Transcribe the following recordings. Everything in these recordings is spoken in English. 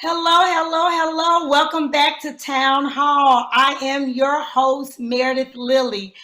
Hello. Welcome back to Town Hall. I am your host, Meredith Lilly.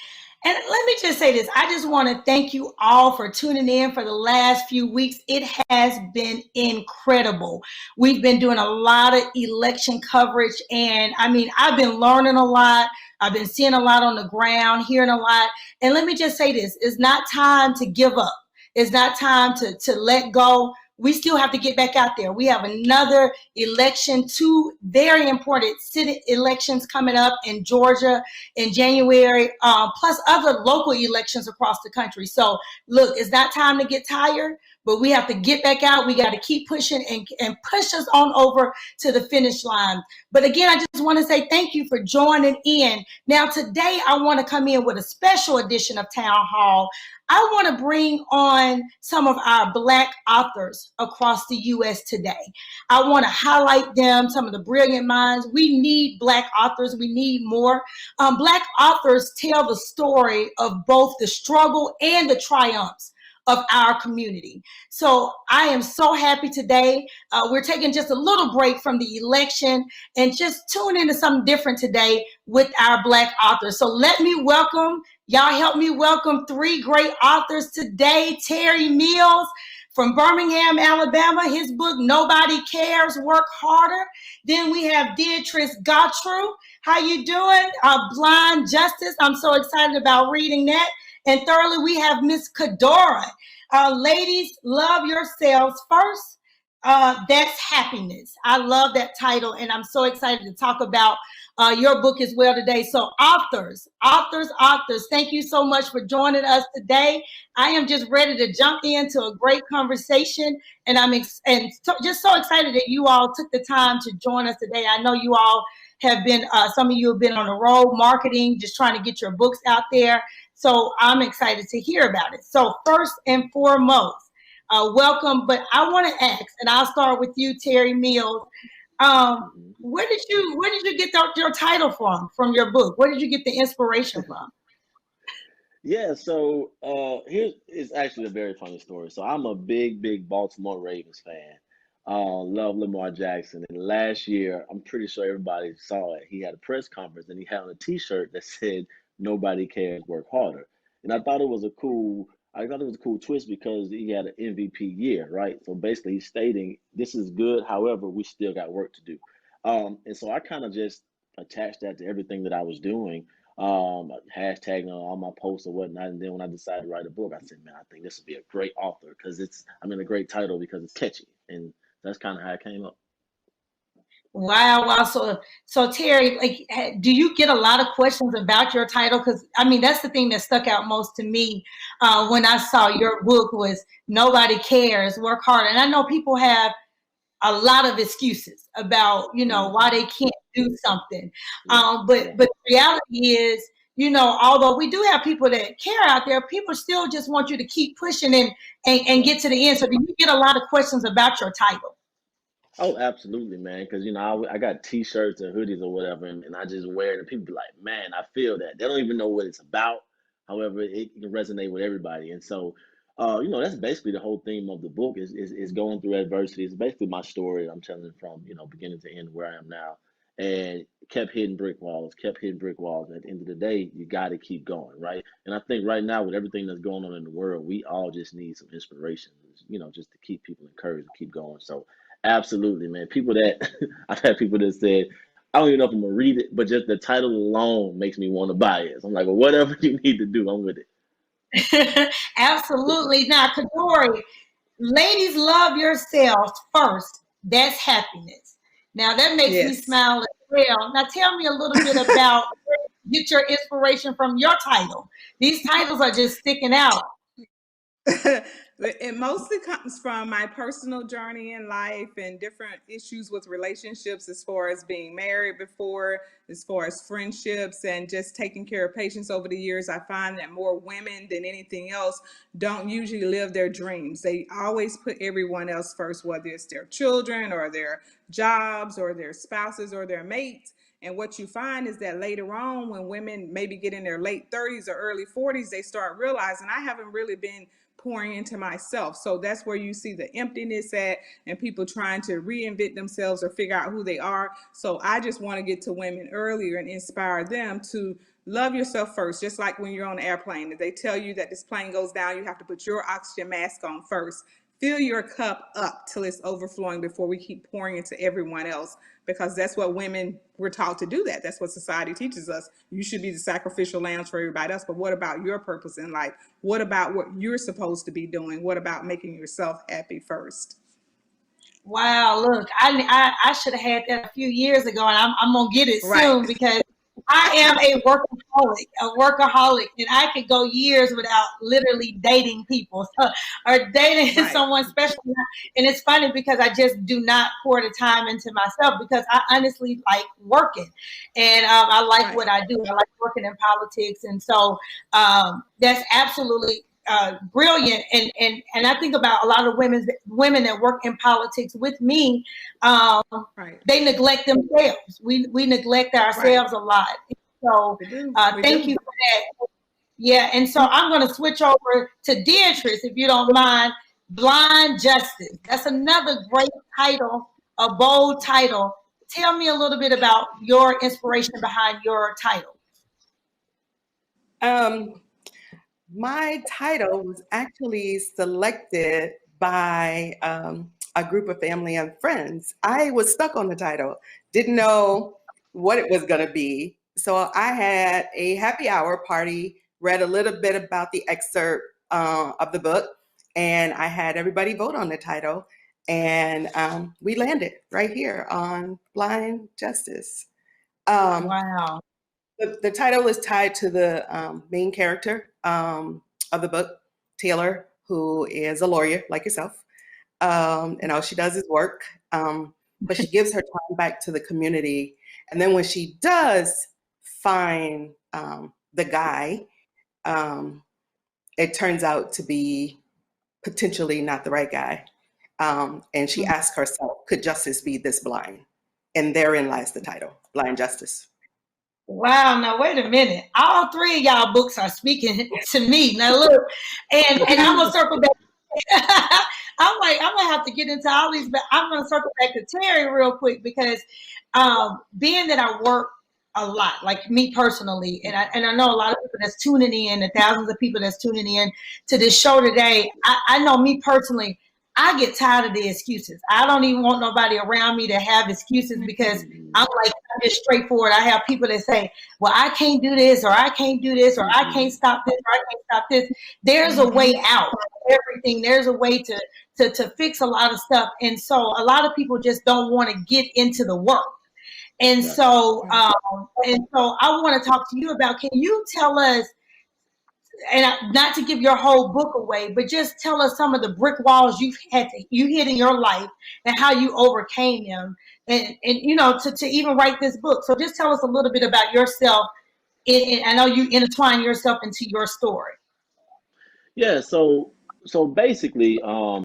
And let me just say this. I just want to thank you all for tuning in for the last few weeks. It has been incredible. We've been doing a lot of election coverage. And I've been learning a lot. I've been seeing a lot on the ground, hearing a lot. And let me just say this. It's not time to give up. It's not time to let go. We still have to get back out there. We have another election, two very important city elections coming up in Georgia in January, plus other local elections across the country. So look, it's not time to get tired, but we have to get back out. We got to keep pushing and push us on over to the finish line. But again, I just want to say thank you for joining in. Now, today I want to come in with a special edition of Town Hall. I want to bring on some of our Black authors across the U.S. today. I want to highlight them, some of the brilliant minds. We need Black authors. We need more. Black authors tell the story of both the struggle and the triumphs of our community. So I am so happy today. We're taking just a little break from the election and just tune into something different today with our Black authors. So let me welcome, y'all help me welcome three great authors today. Terri Mills from Birmingham, Alabama. His book, Nobody Cares, Work Harder. Then we have Beatrice Gautreaux. How you doing? Blind Justice. I'm so excited about reading that. And thirdly, we have Miss Cadori. Ladies, love yourselves first. That's happiness. I love that title, and I'm so excited to talk about your book as well today. So authors, thank you so much for joining us today. I am just ready to jump into a great conversation, and just so excited that you all took the time to join us today. I know you all have been, some of you have been on the road marketing, just trying to get your books out there. So I'm excited to hear about it. So first and foremost, welcome. But I want to ask, and I'll start with you, Terri Mills. Where did you get your title from your book? Where did you get the inspiration from? Yeah, so here is actually a very funny story. So I'm a big Baltimore Ravens fan. Love Lamar Jackson. And last year, I'm pretty sure everybody saw it. He had a press conference and he had on a T-shirt that said, "Nobody cares, work harder." And I thought it was a cool twist because he had an MVP year, right? So basically, he's stating this is good. However, we still got work to do. And so I kind of just attached that to everything that I was doing, hashtagging on all my posts or whatnot. And then when I decided to write a book, I said, man, I think this would be a great author because a great title because it's catchy. And that's kind of how it came up. Wow. So Terri, do you get a lot of questions about your title? Because that's the thing that stuck out most to me when I saw your book was Nobody Cares, Work Hard. And I know people have a lot of excuses about, why they can't do something. But the reality is, although we do have people that care out there, people still just want you to keep pushing and get to the end. So do you get a lot of questions about your title? Oh, absolutely, man. Because I got T-shirts and hoodies or whatever, and I just wear it, and people be like, "Man, I feel that." They don't even know what it's about. However, it can resonate with everybody, and so, that's basically the whole theme of the book is going through adversity. It's basically my story. I'm telling it from beginning to end where I am now, and kept hitting brick walls, kept hitting brick walls. At the end of the day, you got to keep going, right? And I think right now with everything that's going on in the world, we all just need some inspiration, just to keep people encouraged to keep going. So. Absolutely, man. People that I've had people that said, I don't even know if I'm gonna read it, but just the title alone makes me want to buy it. So I'm like, well, whatever you need to do, I'm with it. Absolutely. Now, Cadori, ladies, love yourselves first. That's happiness. Now that makes me smile as well. Now tell me a little bit about get your inspiration from your title. These titles are just sticking out. It mostly comes from my personal journey in life and different issues with relationships as far as being married before, as far as friendships and just taking care of patients over the years. I find that more women than anything else don't usually live their dreams. They always put everyone else first, whether it's their children or their jobs or their spouses or their mates. And what you find is that later on, when women maybe get in their late 30s or early 40s, they start realizing I haven't really been pouring into myself. So that's where you see the emptiness at, and people trying to reinvent themselves or figure out who they are. So I just want to get to women earlier and inspire them to love yourself first. Just like when you're on an airplane, if they tell you that this plane goes down, you have to put your oxygen mask on first. Fill your cup up till it's overflowing before we keep pouring into everyone else, because that's what women, we're taught to do. That's what society teaches us. You should be the sacrificial lambs for everybody else, but what about your purpose in life? What about what you're supposed to be doing? What about making yourself happy first? Wow, look, I should have had that a few years ago, and I'm gonna get it Right. soon because I am a workaholic, and I could go years without literally dating people or dating Right. someone special. And it's funny because I just do not pour the time into myself because I honestly like working, and I like Right. what I do. I like working in politics, and so that's absolutely brilliant. And I think about a lot of women that work in politics with me. Right. They neglect themselves. We neglect ourselves a lot. So We do. thank you for that. Yeah, and so I'm going to switch over to Beatrice, if you don't mind. Blind Justice. That's another great title, a bold title. Tell me a little bit about your inspiration behind your title. My title was actually selected by a group of family and friends. I was stuck on the title, didn't know what it was going to be. So I had a happy hour party, read a little bit about the excerpt of the book, and I had everybody vote on the title. And we landed right here on Blind Justice. Wow. The title is tied to the main character of the book, Taylor, who is a lawyer like yourself. And all she does is work, but she gives her time back to the community. And then when she does find the guy, it turns out to be potentially not the right guy. And she asks herself, could justice be this blind? And therein lies the title, Blind Justice. Wow, now wait a minute. All three of y'all books are speaking to me. Now look, and I'm gonna circle back. I'm like, I'm gonna have to get into all these, but I'm gonna circle back to Terri real quick because being that I work a lot, like me personally, and I know a lot of people that's tuning in, the thousands of people that's tuning in to this show today. I know me personally, I get tired of the excuses. I don't even want nobody around me to have excuses because I'm just straightforward. I have people that say, well, I can't do this, or I can't do this, or I can't stop this, or I can't stop this. There's a way out of everything. There's a way to fix a lot of stuff. And so a lot of people just don't want to get into the work. And so I want to talk to you about, can you tell us, and not to give your whole book away, but just tell us some of the brick walls you hit in your life and how you overcame them, and you know, to even write this book. So just tell us a little bit about yourself. And I know you intertwine yourself into your story. Yeah, so basically, for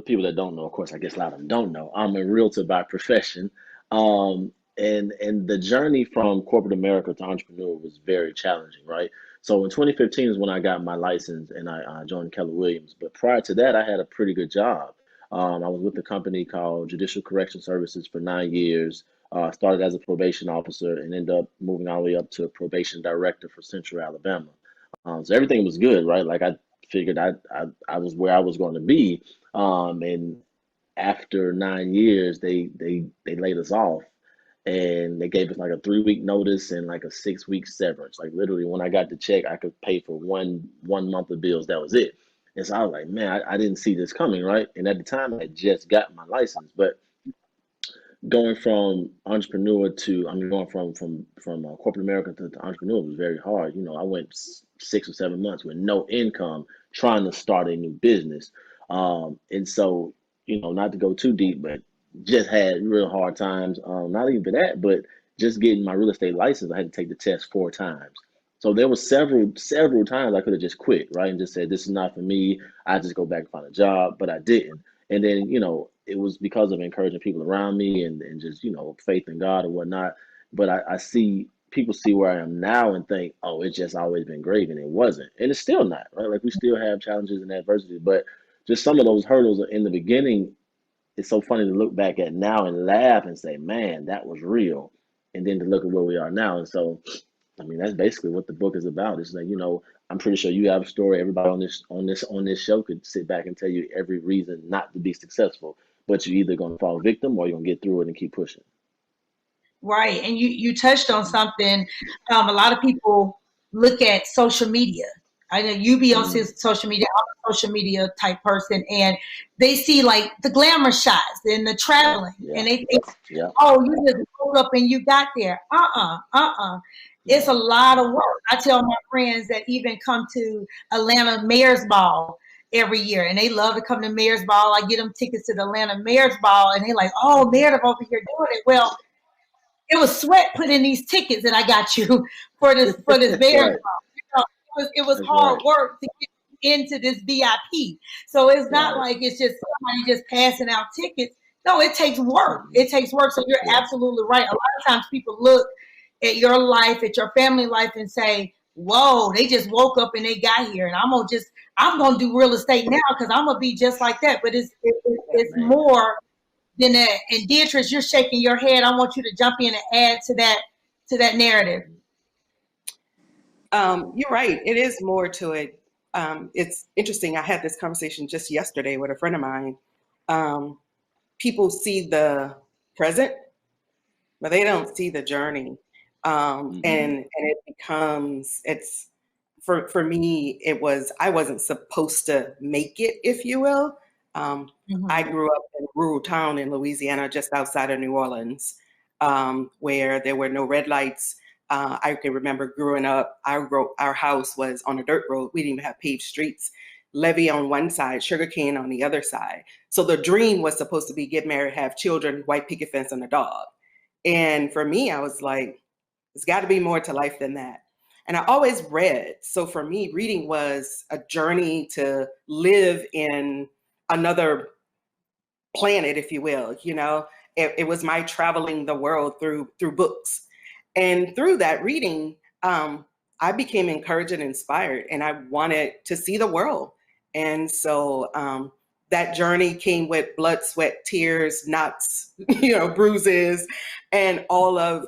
people that don't know, of course, I guess a lot of them don't know, I'm a realtor by profession. And the journey from corporate America to entrepreneur was very challenging, right? So in 2015 is when I got my license and I joined Keller Williams. But prior to that, I had a pretty good job. I was with a company called Judicial Correction Services for 9 years. Started as a probation officer and ended up moving all the way up to a probation director for Central Alabama. So everything was good, right? Like I figured I was where I was going to be. And after 9 years, they laid us off, and they gave us like a 3 week notice and like a 6 week severance. Like literally, when I got the check, I could pay for one month of bills. That was it. And so I was like, man, I didn't see this coming, right? And at the time, I had just got my license, but going from entrepreneur to, I mean, going from corporate America to entrepreneur was very hard. You know, I went 6 or 7 months with no income trying to start a new business. And so, you know, not to go too deep, but just had real hard times. Not even for that, but just getting my real estate license, I had to take the test 4 times. So there was several times I could have just quit, right? And just said, this is not for me. I just go back and find a job, but I didn't. And then, you know, it was because of encouraging people around me and just, you know, faith in God or whatnot. But I see people see where I am now and think, oh, it's just always been great, and it wasn't, and it's still not, right? Like we still have challenges and adversity, but just some of those hurdles in the beginning. It's so funny to look back at now and laugh and say, man, that was real, and then to look at where we are now. And so, I mean, that's basically what the book is about. It's like, I'm pretty sure you have a story. Everybody on this show could sit back and tell you every reason not to be successful, but you're either going to fall victim or you're going to get through it and keep pushing. Right. And you touched on something. A lot of people look at social media. I know you be on social media. I'm a social media type person, and they see like the glamour shots and the traveling, and they think, oh, you just woke up and you got there. It's a lot of work. I tell my friends that even come to Atlanta Mayor's Ball every year, and they love to come to Mayor's Ball. I get them tickets to the Atlanta Mayor's Ball, and they're like, oh, Meredith over here doing it. Well, it was sweat put in these tickets that I got you for this Mayor's Ball. It was hard work to get into this VIP. So it's not like it's just somebody just passing out tickets. No, it takes work. It takes work. So you're absolutely right. A lot of times people look at your life, at your family life, and say, whoa, they just woke up and they got here, and I'm gonna do real estate now because I'm gonna be just like that. But it's more than that. And Beatrice, you're shaking your head. I want you to jump in and add to that narrative. You're right. It is more to it. It's interesting. I had this conversation just yesterday with a friend of mine. People see the present, but they don't see the journey. And it becomes, for me, I wasn't supposed to make it, if you will. I grew up in a rural town in Louisiana, just outside of New Orleans, where there were no red lights. I can remember growing up, our house was on a dirt road. We didn't even have paved streets. Levee on one side, sugarcane on the other side. So the dream was supposed to be get married, have children, white picket fence, and a dog. And for me, I was like, there's got to be more to life than that. And I always read. So for me, reading was a journey to live in another planet, if you will. It was my traveling the world through books. And through that reading, I became encouraged and inspired, and I wanted to see the world. And so that journey came with blood, sweat, tears, knots, bruises, and all of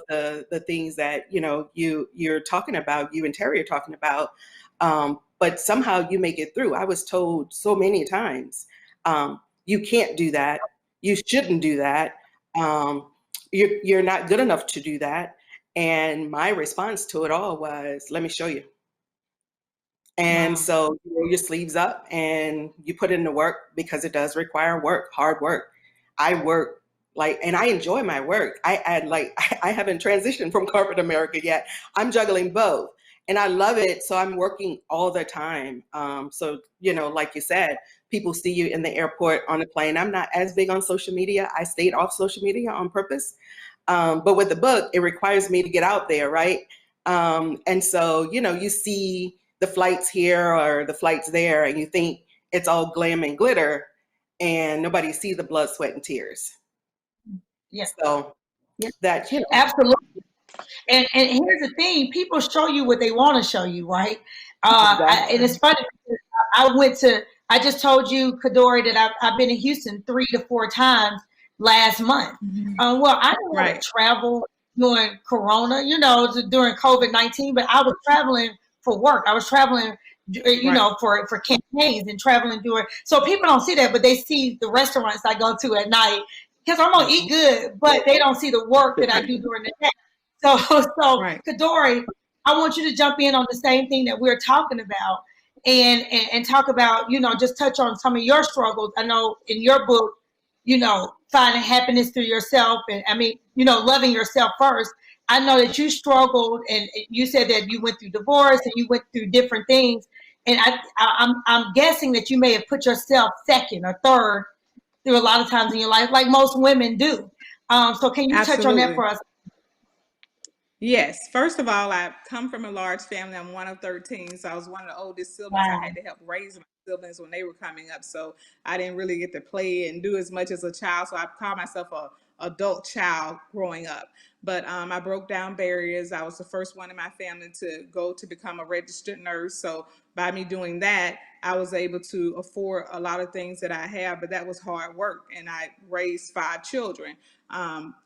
the things that you're talking about, you and Terri are talking about. But somehow you make it through. I was told so many times, you can't do that. You shouldn't do that. You're not good enough to do that. And my response to it all was, let me show you. And so you roll your sleeves up and you put in the work, because it does require work, hard work. I work and I enjoy my work. I haven't transitioned from corporate America yet. I'm juggling both and I love it. So I'm working all the time. So, like you said, people see you in the airport, on the plane. I'm not as big on social media. I stayed off social media on purpose. But with the book, it requires me to get out there, right? And so, you see the flights here or the flights there, and you think it's all glam and glitter, and nobody sees the blood, sweat, and tears. Yeah. So that, Absolutely. And here's the thing: people show you what they want to show you, right? Exactly. And it's funny because I just told you, Cadori, that I've been in Houston 3 to 4 times last month. Well, I didn't want to travel during Corona, during COVID-19, but I was traveling for work. I was traveling, for campaigns and traveling so people don't see that, but they see the restaurants I go to at night because I'm going to eat good, but they don't see the work that I do during the day. So Cadori, I want you to jump in on the same thing that we're talking about and talk about, just touch on some of your struggles. I know in your book, finding happiness through yourself and loving yourself first. I know that you struggled and you said that you went through divorce and you went through different things. And I'm guessing that you may have put yourself second or third through a lot of times in your life, like most women do. So can you touch on that for us? Yes. First of all, I come from a large family. I'm one of 13. So I was one of the oldest siblings. I had to help raise my siblings when they were coming up. So I didn't really get to play and do as much as a child. So I call myself adult child growing up. But I broke down barriers. I was the first one in my family to go to become a registered nurse. So by me doing that, I was able to afford a lot of things that I have, but that was hard work. And I raised 5 children,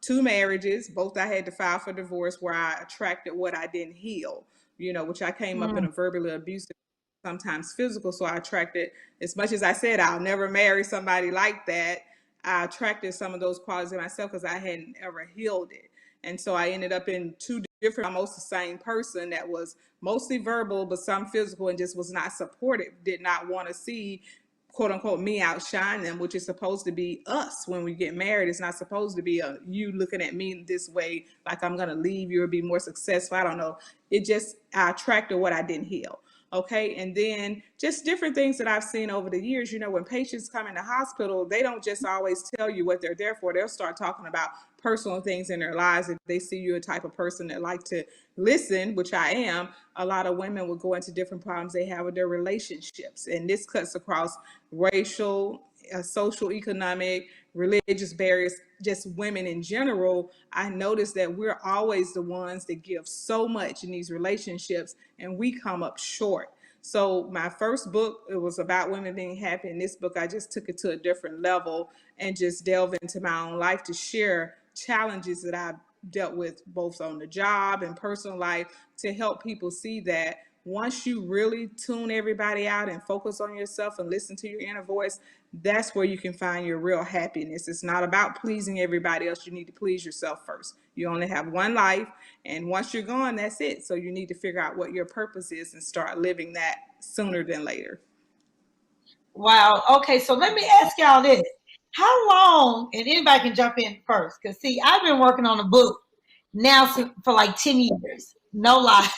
2 marriages, both I had to file for divorce, where I attracted what I didn't heal, which I came up in a verbally abusive, sometimes physical. So I attracted, as much as I said, I'll never marry somebody like that, I attracted some of those qualities in myself because I hadn't ever healed it. And so I ended up in 2 different, almost the same person that was mostly verbal, but some physical, and just was not supportive, did not want to see, quote unquote, me outshine them, which is supposed to be us when we get married. It's not supposed to be you looking at me this way, like I'm going to leave you or be more successful. I don't know. I attracted what I didn't heal. Okay. And then just different things that I've seen over the years, when patients come in the hospital, they don't just always tell you what they're there for. They'll start talking about personal things in their lives. If they see you a type of person that like to listen, which I am, a lot of women will go into different problems they have with their relationships. And this cuts across racial, social, economic, religious barriers, just women in general. I notice that we're always the ones that give so much in these relationships, and we come up short. So my first book, it was about women being happy. In this book, I just took it to a different level and just delve into my own life to share challenges that I've dealt with both on the job and personal life, to help people see that once you really tune everybody out and focus on yourself and listen to your inner voice, that's where you can find your real happiness. It's not about pleasing everybody else. You need to please yourself first. You only have one life, and once you're gone, that's it. So you need to figure out what your purpose is and start living that sooner than later. Wow. Okay, so let me ask y'all this. How long, and anybody can jump in first, because see, I've been working on a book now for like 10 years. No lie.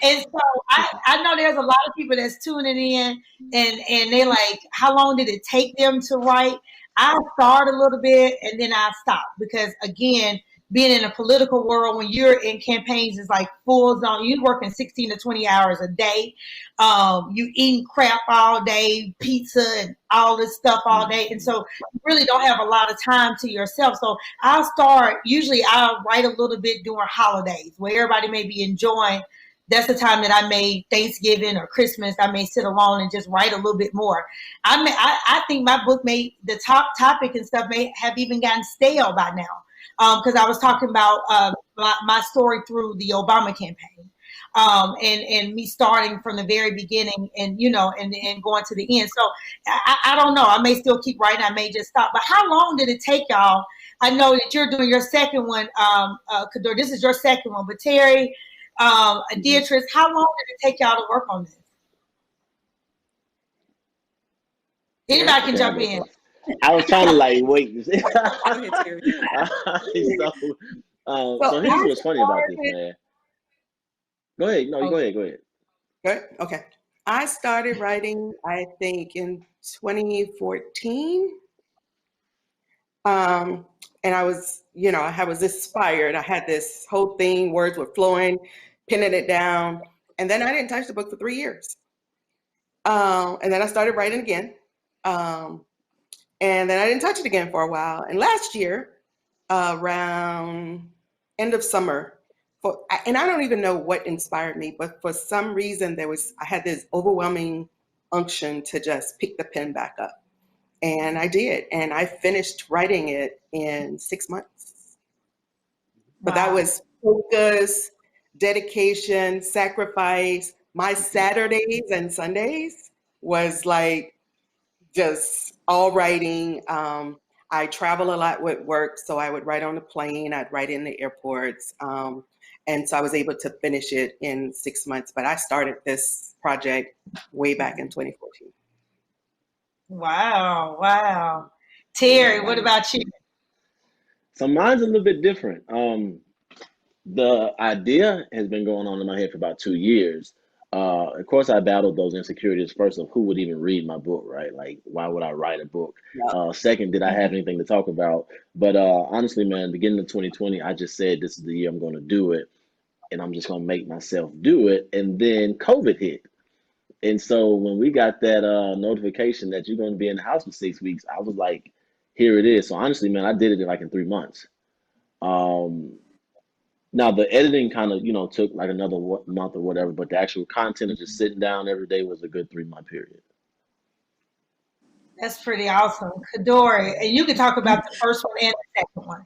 And so I know there's a lot of people that's tuning in, and they're like, how long did it take them to write? I start a little bit and then I stop, because again, being in a political world, when you're in campaigns, is like full zone. You working 16 to 20 hours a day. You eating crap all day, pizza and all this stuff all day. And so you really don't have a lot of time to yourself. So usually I'll write a little bit during holidays where everybody may be enjoying. That's the time that I may, Thanksgiving or Christmas, I may sit alone and just write a little bit more. I think my book the top topic and stuff may have even gotten stale by now. Because I was talking about my story through the Obama campaign, and me starting from the very beginning, and and going to the end. So I don't know. I may still keep writing. I may just stop. But how long did it take y'all? I know that you're doing your second one, Cadori. This is your second one, but Terri, Beatrice, how long did it take y'all to work on this? Anybody can jump in. I was trying to wait. So here's what's funny about this, man. Go ahead. No, go ahead. Good. Okay. I started writing, I think, in 2014. And I was, I was inspired. I had this whole thing, words were flowing, pinning it down. And then I didn't touch the book for 3 years. And then I started writing again. And then I didn't touch it again for a while. And last year, around end of summer, and I don't even know what inspired me, but for some reason I had this overwhelming unction to just pick the pen back up. And I did. And I finished writing it in 6 months. But that was focus, dedication, sacrifice. My Saturdays and Sundays was just all writing. I travel a lot with work, so I would write on the plane, I'd write in the airports. And so I was able to finish it in 6 months, but I started this project way back in 2014. Wow. Terri, what about you? So mine's a little bit different. The idea has been going on in my head for about 2 years. Of course, I battled those insecurities first of who would even read my book, right? Like, why would I write a book? Yeah. Second, did I have anything to talk about? But honestly, man, beginning of 2020, I just said, this is the year I'm going to do it. And I'm just going to make myself do it. And then COVID hit. And so when we got that notification that you're going to be in the house for 6 weeks, I was like, here it is. So honestly, man, I did it like in 3 months. Um, Now the editing kind of, took like another month or whatever, but the actual content of just sitting down every day was a good 3 month period. That's pretty awesome. Cadori, and you can talk about the first one and the second one.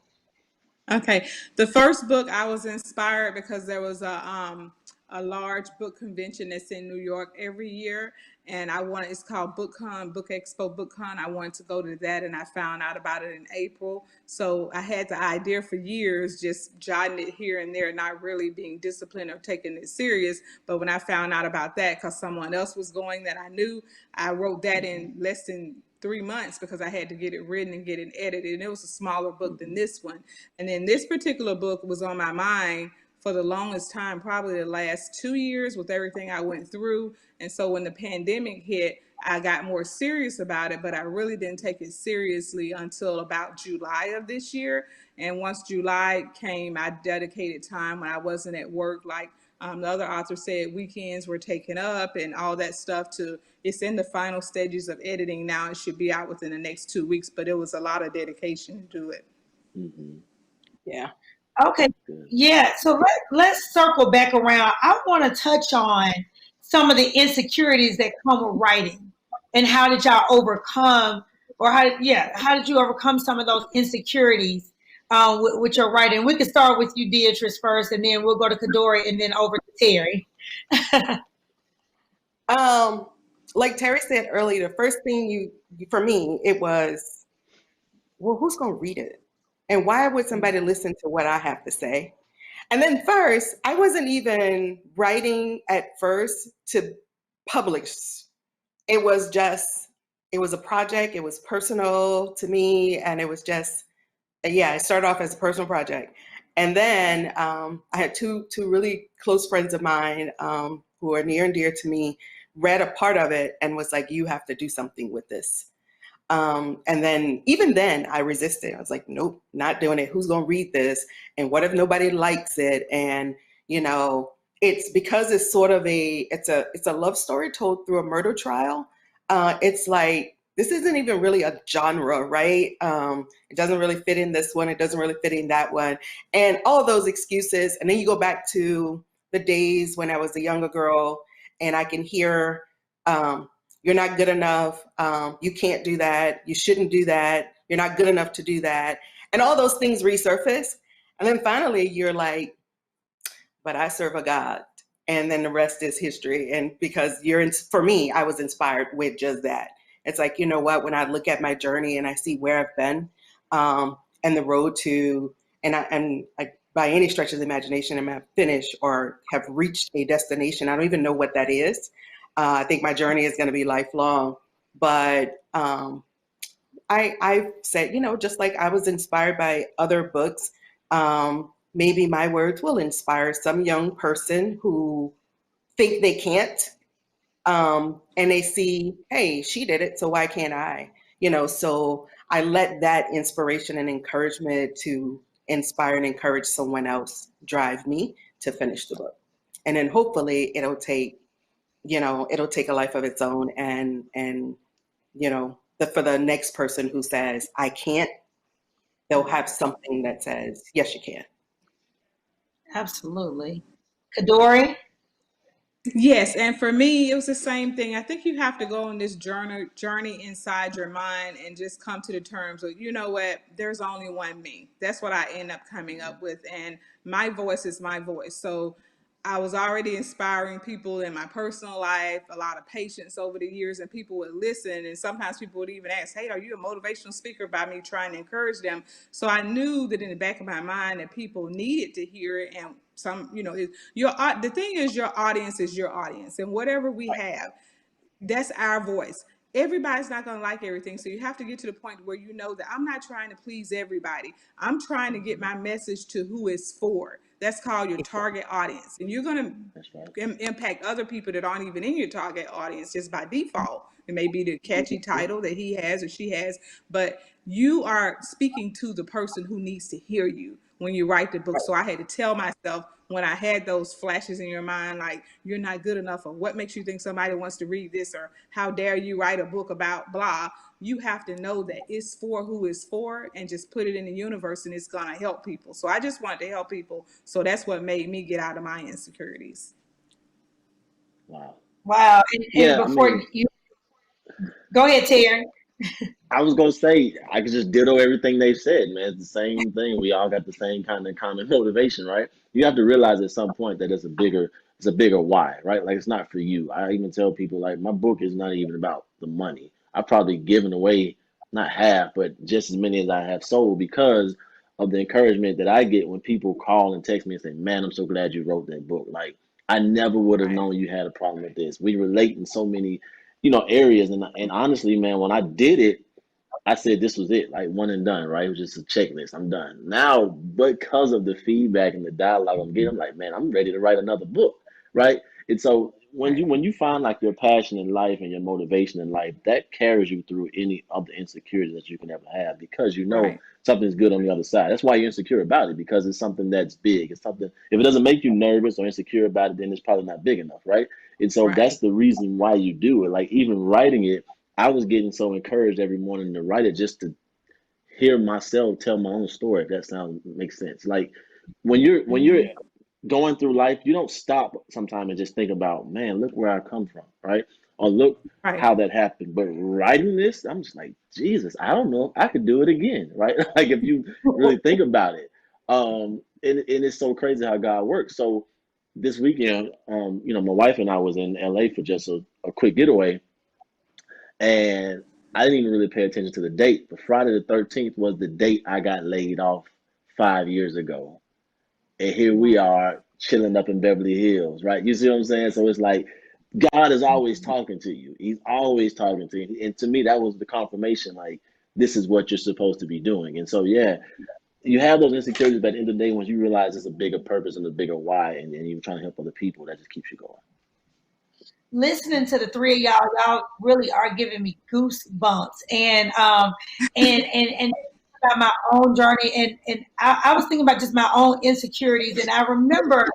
Okay, the first book I was inspired because there was a large book convention that's in New York every year, and it's called BookCon, Book Expo BookCon. I wanted to go to that, and I found out about it in April. So I had the idea for years, just jotting it here and there, not really being disciplined or taking it serious. But when I found out about that, because someone else was going that I knew, I wrote that in less than 3 months because I had to get it written and get it edited. And it was a smaller book than this one. And then this particular book was on my mind for the longest time, probably the last 2 years with everything I went through. And so when the pandemic hit, I got more serious about it, but I really didn't take it seriously until about July of this year. And once July came, I dedicated time when I wasn't at work, like the other author said, weekends were taken up and all that stuff. It's in the final stages of editing now. It should be out within the next 2 weeks, but it was a lot of dedication to it. Mm-hmm. Yeah. Okay. Yeah. So let's circle back around. I want to touch on some of the insecurities that come with writing, and how did y'all overcome, or how did you overcome some of those insecurities with your writing? We could start with you, Beatrice, first, and then we'll go to Cadori, and then over to Terri. Like Terri said earlier, the first thing for me, it was, well, who's going to read it? And why would somebody listen to what I have to say? And then first, I wasn't even writing at first to publish. It was a project. It was personal to me. And it was just, it started off as a personal project. And then I had two really close friends of mine who are near and dear to me, read a part of it and was like, you have to do something with this. And then even then I resisted. I was like, nope, not doing it. Who's going to read this? And what if nobody likes it? And, it's because it's sort of it's a love story told through a murder trial. It's like, this isn't even really a genre, right? It doesn't really fit in this one. It doesn't really fit in that one. And all those excuses. And then you go back to the days when I was a younger girl and I can hear, you're not good enough. You can't do that. You shouldn't do that. You're not good enough to do that. And all those things resurface. And then finally you're like, but I serve a God. And then the rest is history. And because for me, I was inspired with just that. It's like, you know what, when I look at my journey and I see where I've been and the road to, and I by any stretch of the imagination, I'm not finished or have reached a destination. I don't even know what that is. I think my journey is going to be lifelong. But I said, just like I was inspired by other books, maybe my words will inspire some young person who think they can't. And they see, hey, she did it, so why can't I? So I let that inspiration and encouragement to inspire and encourage someone else drive me to finish the book. And then hopefully it'll take a life of its own. And for the next person who says, I can't, they'll have something that says, yes, you can. Absolutely. Cadori? Yes, and for me, it was the same thing. I think you have to go on this journey inside your mind and just come to the terms of, you know what, there's only one me. That's what I end up coming up with. And my voice is my voice. So I was already inspiring people in my personal life, a lot of patience over the years, and people would listen. And sometimes people would even ask, hey, are you a motivational speaker, by me trying to encourage them? So I knew that in the back of my mind that people needed to hear it. And the thing is, your audience is your audience. And whatever we have, that's our voice. Everybody's not going to like everything. So you have to get to the point where you know that I'm not trying to please everybody. I'm trying to get my message to who it's for. That's called your target audience. And you're going to impact other people that aren't even in your target audience just by default. It may be the catchy title that he has or she has, but you are speaking to the person who needs to hear you. when you write the book. So I had to tell myself when I had those flashes in your mind, like you're not good enough, or what makes you think somebody wants to read this, or how dare you write a book about blah. You have to know that it's for who it's for, and just put it in the universe, and it's going to help people. So I just wanted to help people. So that's what made me get out of my insecurities. Wow. Wow. And Yeah, I before mean, you go ahead, Terri. I was gonna say I could just ditto everything they said, man. It's the same thing. We all got the same kind of common motivation, right? You have to realize at some point that it's a bigger why, right? Like it's not for you. I even tell people like my book is not even about the money. I've probably given away not half, but just as many as I have sold because of the encouragement that I get when people call and text me and say, "Man, I'm so glad you wrote that book." Like I never would have Right. known you had a problem with this. We relate in so many, areas, and honestly, man, when I did it. I said this was it, like one and done, right? It was just a checklist. I'm done. Now, because of the feedback and the dialogue I'm getting, I'm like, man, I'm ready to write another book, right? And so when Right. you find like your passion in life and your motivation in life, that carries you through any of the insecurities that you can ever have because you know Right. something's good on the other side. That's why you're insecure about it because it's something that's big. It's something if it doesn't make you nervous or insecure about it, then it's probably not big enough, right? And so that's Right. the reason why you do it. Like even writing it I was getting so encouraged every morning to write it just to hear myself tell my own story, if that sounds makes sense. Like when you're Mm-hmm. going through life, you don't stop sometime and just think about, man, look where I come from, right? Or look Right. how that happened. But writing this, I'm just like, Jesus, I don't know if I could do it again, right? Like if you really think about it. And it's so crazy how God works. So this weekend, my wife and I was in LA for just a quick getaway and I didn't even really pay attention to the date. But Friday the 13th was the date I got laid off 5 years ago. And here we Wow. are chilling up in Beverly Hills, right? You see what I'm saying? So it's like God is always talking to you. He's always talking to you. And to me, that was the confirmation like, this is what you're supposed to be doing. And so, yeah, you have those insecurities, but at the end of the day, once you realize it's a bigger purpose and a bigger why, and you're trying to help other people, that just keeps you going. Listening to the three of y'all really are giving me goosebumps. And about my own journey, and I was thinking about just my own insecurities. And I remember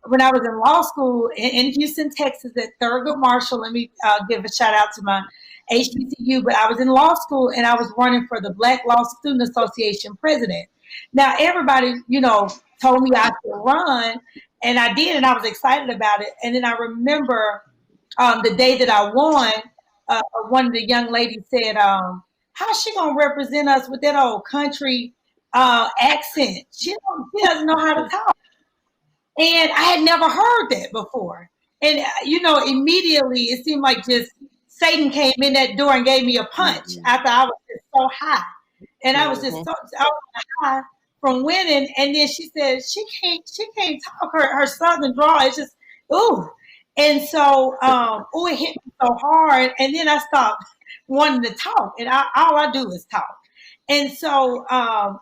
when I was in law school in Houston, Texas, at Thurgood Marshall. Let me give a shout out to my HBCU. But I was in law school, and I was running for the Black Law Student Association president. Now everybody, told me I should run, and I did, and I was excited about it. And then I remember the day that I won, one of the young ladies said, "How's she gonna represent us with that old country accent? She doesn't know how to talk." And I had never heard that before. And immediately it seemed like just Satan came in that door and gave me a punch Mm-hmm. after I was just so high, and I was just Mhm. so I was high from winning. And then she said she can't talk her southern drawl. It's just ooh. And so, it hit me so hard. And then I stopped wanting to talk, and all I do is talk. And so,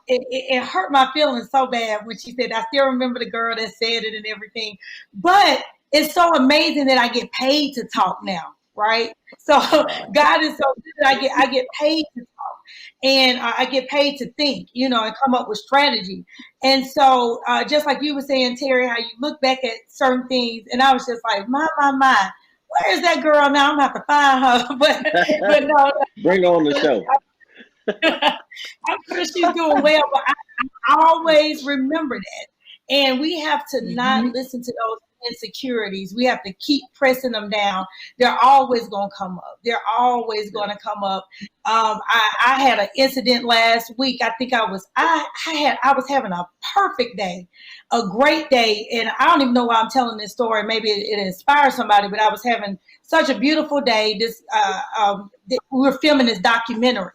it hurt my feelings so bad when she said, I still remember the girl that said it and everything. But it's so amazing that I get paid to talk now, right? So Wow. God is so good. I get paid to talk, and I get paid to think, and come up with strategy. And so, just like you were saying, Terri, how you look back at certain things, and I was just like, my, where is that girl now? I'm gonna have to find her. But no, Bring on the show. I'm sure she's doing well. But I always remember that. And we have to not Mm-hmm. listen to those insecurities. We have to keep pressing them down. They're always going to come up. They're always Yeah. going to come up. I had an incident last week. I think I was having a perfect day, a great day. And I don't even know why I'm telling this story. Maybe it inspires somebody, but I was having such a beautiful day. We were filming this documentary.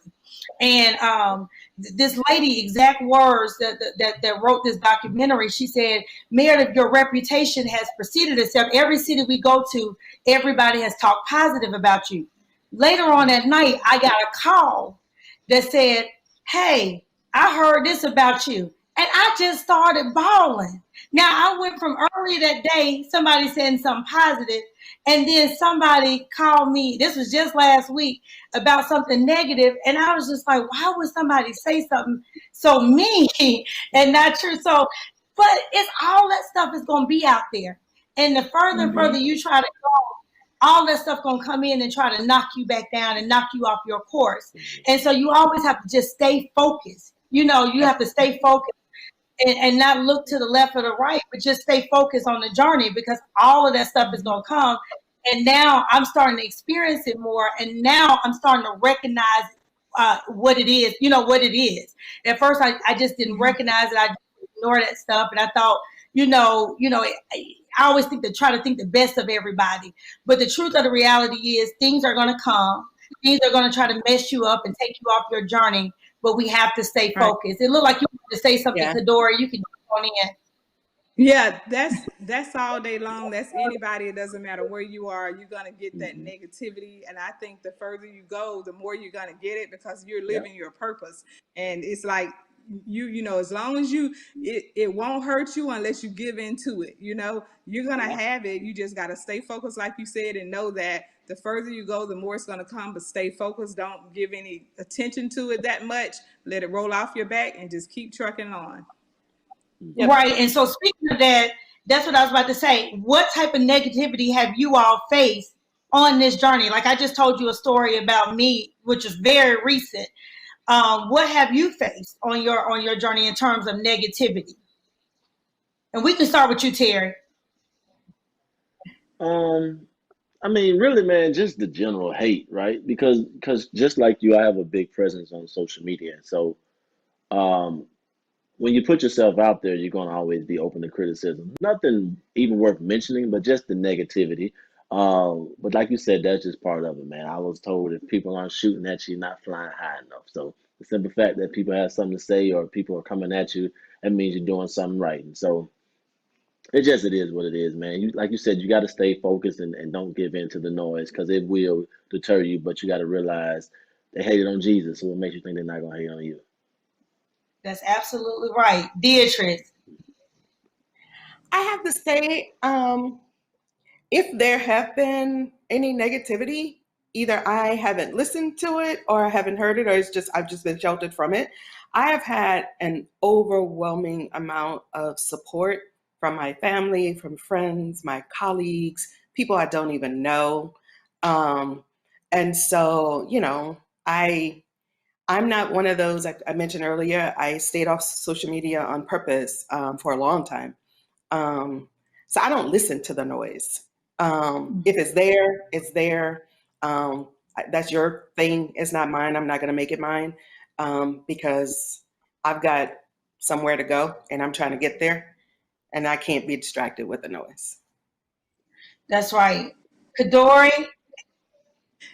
And this lady, exact words that wrote this documentary, she said, Meredith, your reputation has preceded itself. Every city we go to, everybody has talked positive about you. Later on that night, I got a call that said, hey, I heard this about you. And I just started bawling. Now I went from earlier that day, somebody saying something positive, and then somebody called me, this was just last week, about something negative, and I was just like, why would somebody say something so mean and not true? So, but it's all that stuff is gonna be out there. And the further and further you try to go, all that stuff gonna come in and try to knock you back down and knock you off your course. And so you always have to just stay focused. You know, you have to stay focused and not look to the left or the right, but just stay focused on the journey, because all of that stuff is going to come. And now I'm starting to experience it more. And now I'm starting to recognize what it is, you know, what it is. At first, I just didn't recognize it. I just ignored that stuff. And I thought, I always try to think the best of everybody. But the truth of the reality is things are going to come. Things are going to try to mess you up and take you off your journey. But we have to stay focused. It looked like you wanted to say something, Cadori. You can go on in. Yeah, that's all day long. That's anybody. It doesn't matter where you are. You're gonna get that negativity, and I think the further you go, the more you're gonna get it, because you're living your purpose. And it's like you know, as long as it won't hurt you unless you give into it. You know, you're gonna have it. You just gotta stay focused, like you said, and know that the further you go, the more it's gonna come. But stay focused. Don't give any attention to it that much. Let it roll off your back and just keep trucking on. Yep. Right. And so speaking of that, that's what I was about to say. What type of negativity have you all faced on this journey? Like I just told you a story about me, which is very recent. What have you faced on your journey in terms of negativity? And we can start with you, Terri. I mean, really, man, just the general hate, right? Because just like you, I have a big presence on social media. So um, when you put yourself out there, you're going to always be open to criticism. Nothing even worth mentioning, but just the negativity. But like you said, that's just part of it, man. I was told if people aren't shooting at you, you're not flying high enough. So the simple fact that people have something to say or people are coming at you, that means you're doing something right. And so it is what it is, man. You like you said, you got to stay focused and don't give in to the noise, because it will deter you. But you got to realize they hated on Jesus, so it makes you think they're not gonna hate on you. That's absolutely right. Beatrice. I have to say, if there have been any negativity, either I haven't listened to it or I haven't heard it, or I've just been sheltered from it. I have had an overwhelming amount of support from my family, from friends, my colleagues, people I don't even know. And so, I'm not one of those, I mentioned earlier, I stayed off social media on purpose for a long time. So I don't listen to the noise. If it's there, it's there. That's your thing. It's not mine. I'm not going to make it mine because I've got somewhere to go and I'm trying to get there, and I can't be distracted with the noise. That's right. Cadori.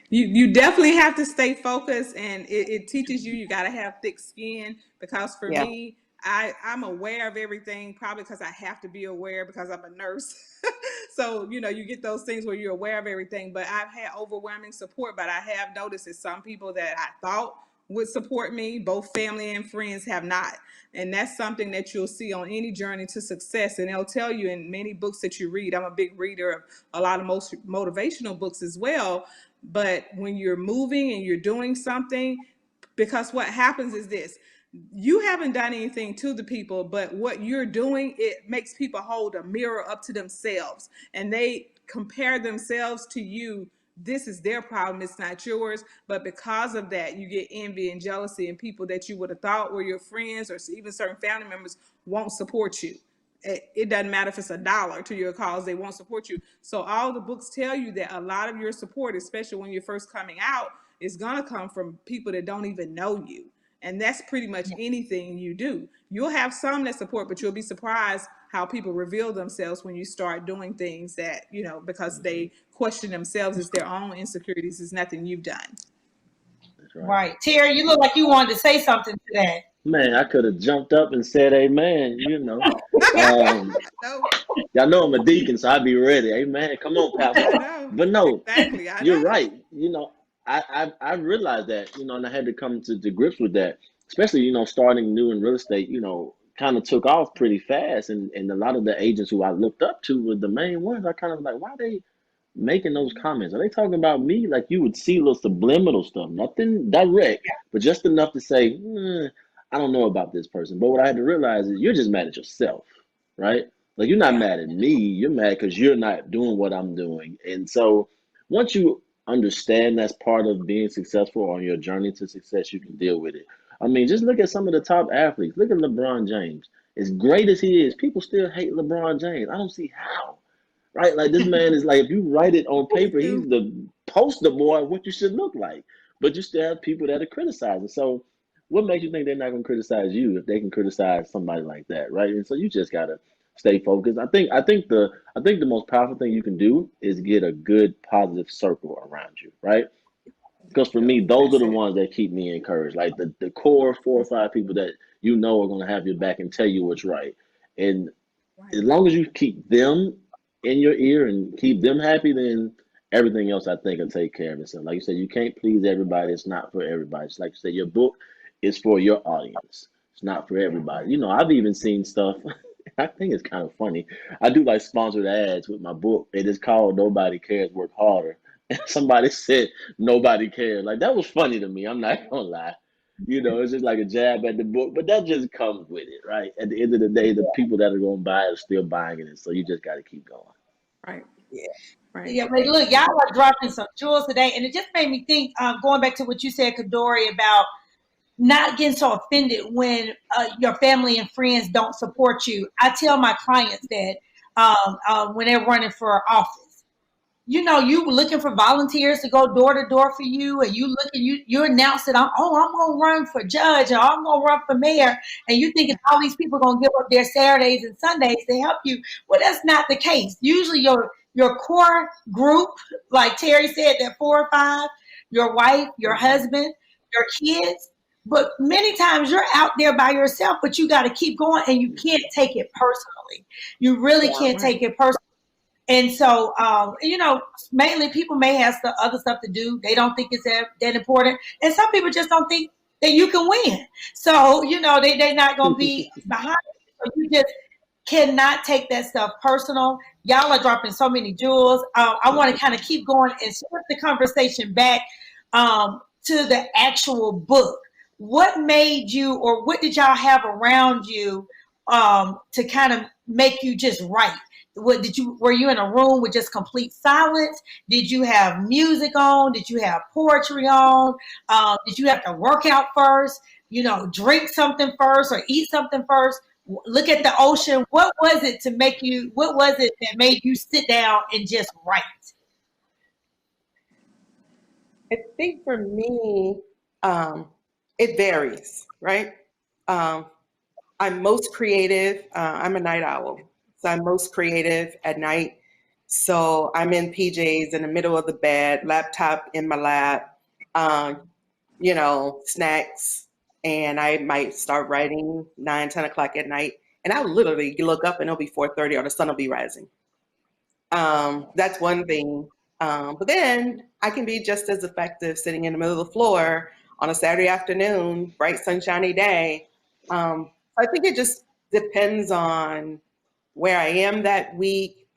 You definitely have to stay focused, and it teaches you got to have thick skin, because for me, I'm aware of everything, probably because I have to be aware because I'm a nurse. So, you get those things where you're aware of everything, but I've had overwhelming support. But I have noticed that some people that I thought would support me, both family and friends, have not. And that's something that you'll see on any journey to success. And they'll tell you in many books that you read. I'm a big reader of a lot of most motivational books as well. But when you're moving and you're doing something, because what happens is this: you haven't done anything to the people, but what you're doing, it makes people hold a mirror up to themselves, and they compare themselves to you. This is their problem, it's not yours. But because of that, you get envy and jealousy, and people that you would have thought were your friends or even certain family members won't support you. It doesn't matter if it's $1 to your cause, they won't support you. So all the books tell you that a lot of your support, especially when you're first coming out, is going to come from people that don't even know you. And that's pretty much anything you do. You'll have some that support, but you'll be surprised how people reveal themselves when you start doing things that, because they question themselves. It's their own insecurities. It's nothing you've done. That's Right. Terri, you look like you wanted to say something today. Man, I could have jumped up and said amen, Y'all know I'm a deacon, so I'd be ready. Amen. Come on, Pastor. I know. But no, Exactly. you're right. I realized that, and I had to come to grips with that, especially, starting new in real estate. kind of took off pretty fast, and a lot of the agents who I looked up to were the main ones. I kind of like, why are they making those comments? Are they talking about me? Like you would see little subliminal stuff, nothing direct, but just enough to say, I don't know about this person. But what I had to realize is you're just mad at yourself, right? Like you're not Yeah. mad at me. You're mad because you're not doing what I'm doing. And so once you understand that's part of being successful on your journey to success, you can deal with it. I mean, just look at some of the top athletes. Look at LeBron James. As great as he is, people still hate LeBron James. I don't see how, right? Like this man is like, if you write it on paper, he's the poster boy of what you should look like. But you still have people that are criticizing. So what makes you think they're not going to criticize you if they can criticize somebody like that, right? And so you just gotta stay focused. I think the most powerful thing you can do is get a good positive circle around you, right? Because for me, those are That's the it. ones that keep me encouraged. Like the core 4 or 5 people that you know are going to have your back and tell you what's right. And Right. as long as you keep them in your ear and keep them happy, then everything else I think will take care of itself. Like you said, you can't please everybody. It's not for everybody. It's like you said, your book is for your audience. It's not for Yeah. everybody. You know, I've even seen stuff. I think it's kind of funny. I do like sponsored ads with my book. It is called Nobody Cares, Work Harder. And somebody said nobody cares. Like that was funny to me. I'm not gonna lie. You know, it's just like a jab at the book, but that just comes with it, right? At the end of the day, the people that are going to buy it are still buying it, so you just got to keep going. Right. Yeah. Right. Yeah, but look, y'all are dropping some jewels today, and it just made me think. Going back to what you said, Cadori, about not getting so offended when your family and friends don't support you. I tell my clients that when they're running for office, you looking for volunteers to go door to door for you, and you announce that I'm gonna run for judge, or I'm gonna run for mayor, and you thinking all these people are gonna give up their Saturdays and Sundays to help you. Well, that's not the case. Usually your core group, like Terri said, that 4 or 5, your wife, your husband, your kids. But many times you're out there by yourself, but you got to keep going, and you can't take it personally. You really Yeah. can't Right. take it personally. And so, mainly people may have other stuff to do. They don't think it's that important. And some people just don't think that you can win. So, they're not going to be behind you. So you just cannot take that stuff personal. Y'all are dropping so many jewels. I want to kind of keep going and shift the conversation back to the actual book. What made you, or what did y'all have around you to kind of make you just write? Were you in a room with just complete silence? Did you have music on? Did you have poetry on? Did you have to work out first? Drink something first or eat something first? Look at the ocean. What was it that made you sit down and just write? I think for me, it varies, right? Um, I'm most creative. I'm a night owl, so I'm most creative at night. So I'm in PJs in the middle of the bed, laptop in my lap, um, snacks, and I might start writing 9, 10 o'clock at night, and I'll literally look up and it'll be 4:30 or the sun will be rising. That's one thing. But then I can be just as effective sitting in the middle of the floor on a Saturday afternoon, bright sunshiny day. I think it just depends on where I am that week,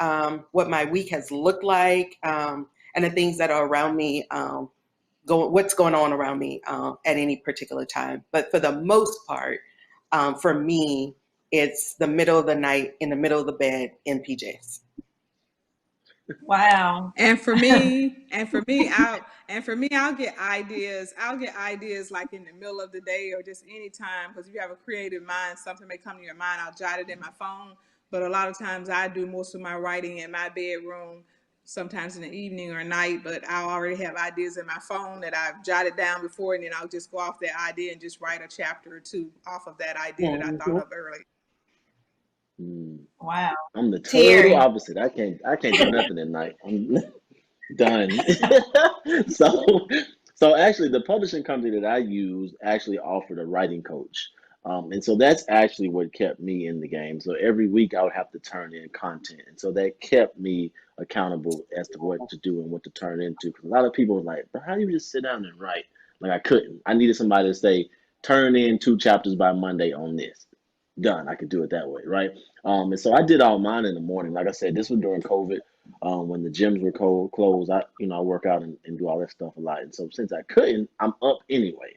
what my week has looked like, and the things that are around me, what's going on around me at any particular time. But for the most part, for me, it's the middle of the night in the middle of the bed in PJs. Wow. And for me, I'll get ideas. I'll get ideas like in the middle of the day or just any time. Because if you have a creative mind, something may come to your mind. I'll jot it in my phone. But a lot of times I do most of my writing in my bedroom, sometimes in the evening or night. But I already have ideas in my phone that I've jotted down before, and then I'll just go off that idea and just write a chapter or two off of that idea that I thought Mhm. of earlier. Mm. Wow. I'm the total Terri. opposite. I can't do nothing at night. I'm done. so so actually the publishing company that I use actually offered a writing coach. And so that's actually what kept me in the game. So every week I would have to turn in content. And so that kept me accountable as to what to do and what to turn into. Because a lot of people were like, but how do you just sit down and write? Like I couldn't. I needed somebody to say, turn in 2 chapters by Monday on this. done. I could do it that way, right? And so I did all mine in the morning. Like I said, this was during COVID, when the gyms were closed. I work out and do all that stuff a lot. And so since I couldn't, I'm up anyway.